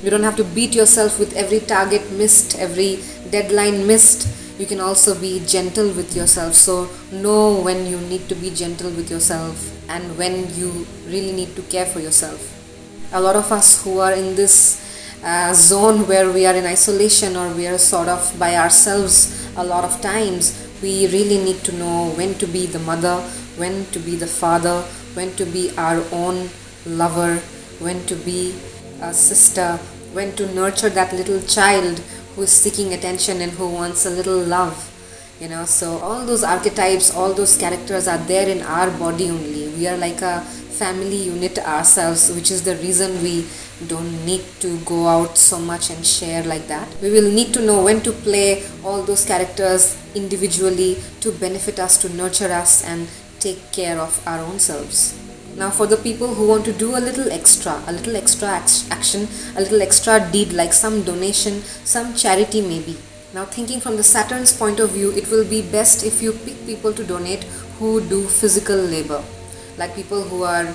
You don't have to beat yourself with every target missed, every deadline missed. You can also be gentle with yourself. So know when you need to be gentle with yourself and when you really need to care for yourself. A lot of us who are in this zone where we are in isolation or we are sort of by ourselves a lot of times, we really need to know when to be the mother, when to be the father, when to be our own lover, when to be a sister, when to nurture that little child who is seeking attention and who wants a little love. So all those archetypes, all those characters are there in our body only. We are like a family unit ourselves, which is the reason we don't need to go out so much and share like that. We will need to know when to play all those characters individually to benefit us, to nurture us and take care of our own selves. Now for the people who want to do a little extra action, a little extra deed, like some donation, some charity maybe. Now thinking from the Saturn's point of view, it will be best if you pick people to donate who do physical labor, like people who are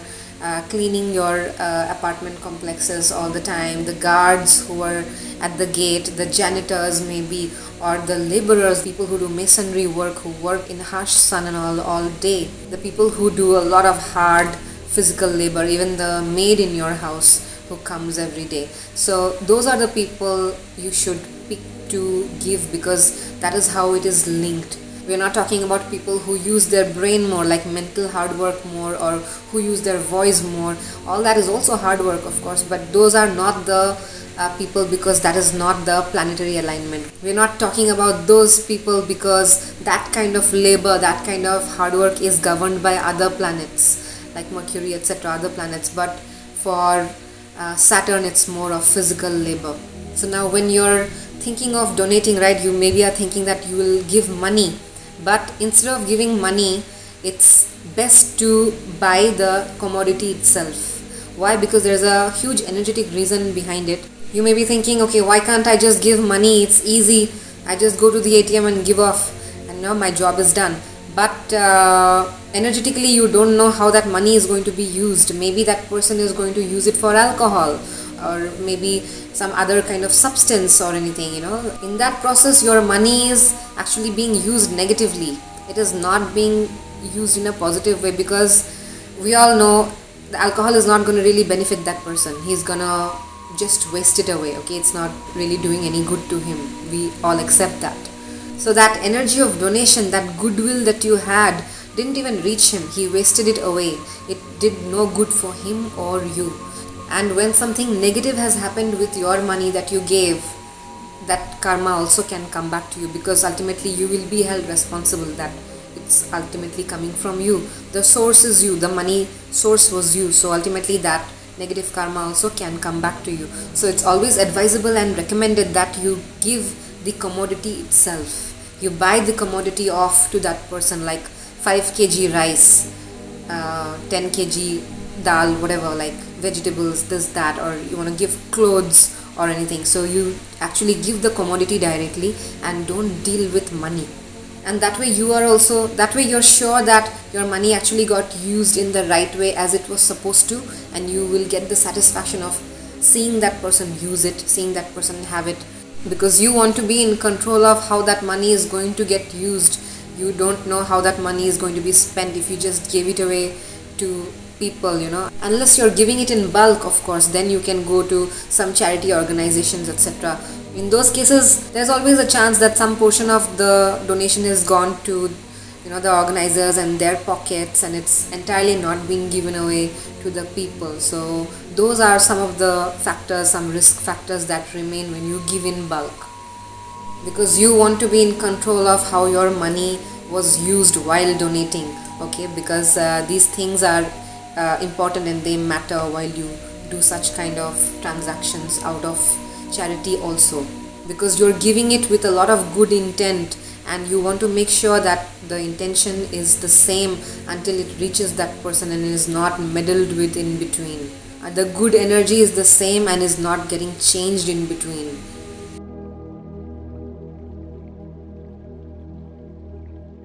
cleaning your apartment complexes all the time, the guards who are at the gate, the janitors maybe, or the laborers, people who do masonry work, who work in harsh sun and all day, the people who do a lot of hard physical labor, even the maid in your house who comes every day. So those are the people you should pick to give, because that is how it is linked. We are not talking about people who use their brain more, like mental hard work more, or who use their voice more. All that is also hard work, of course, but those are not the people, because that is not the planetary alignment. We are not talking about those people because that kind of labor, that kind of hard work is governed by other planets like Mercury, etc., other planets. But for Saturn, it's more of physical labor. So now when you're thinking of donating, right, you maybe are thinking that you will give money, but instead of giving money, it's best to buy the commodity itself. Why? Because there's a huge energetic reason behind it. You may be thinking, okay, why can't I just give money? It's easy. I just go to the ATM and give off, and now my job is done. But energetically, you don't know how that money is going to be used. Maybe that person is going to use it for alcohol, or maybe some other kind of substance or anything. In that process, your money is actually being used negatively. It is not being used in a positive way, because we all know the alcohol is not going to really benefit that person. He's gonna just waste it away. Okay, it's not really doing any good to him. We all accept that. So that energy of donation, that goodwill that you had, didn't even reach him. He wasted it away. It did no good for him or you. And when something negative has happened with your money that you gave, that karma also can come back to you, because ultimately you will be held responsible that it's ultimately coming from you. The source is you, the money source was you. So ultimately that negative karma also can come back to you. So it's always advisable and recommended that you give the commodity itself. You buy the commodity off to that person, like 5 kg rice, 10 kg dal, whatever, like vegetables, this, that, or you want to give clothes or anything. So you actually give the commodity directly and don't deal with money. And that way you're sure that your money actually got used in the right way as it was supposed to, and you will get the satisfaction of seeing that person use it, seeing that person have it, because you want to be in control of how that money is going to get used. You don't know how that money is going to be spent if you just give it away to people, unless you're giving it in bulk, of course, then you can go to some charity organizations, etc. In those cases, there's always a chance that some portion of the donation is gone to the organizers and their pockets, and it's entirely not being given away to the people. So those are some of the factors, some risk factors that remain when you give in bulk, because you want to be in control of how your money was used while donating. Okay, because these things are important and they matter while you do such kind of transactions out of charity also, because you're giving it with a lot of good intent, and you want to make sure that the intention is the same until it reaches that person and is not meddled with in between. The good energy is the same and is not getting changed in between.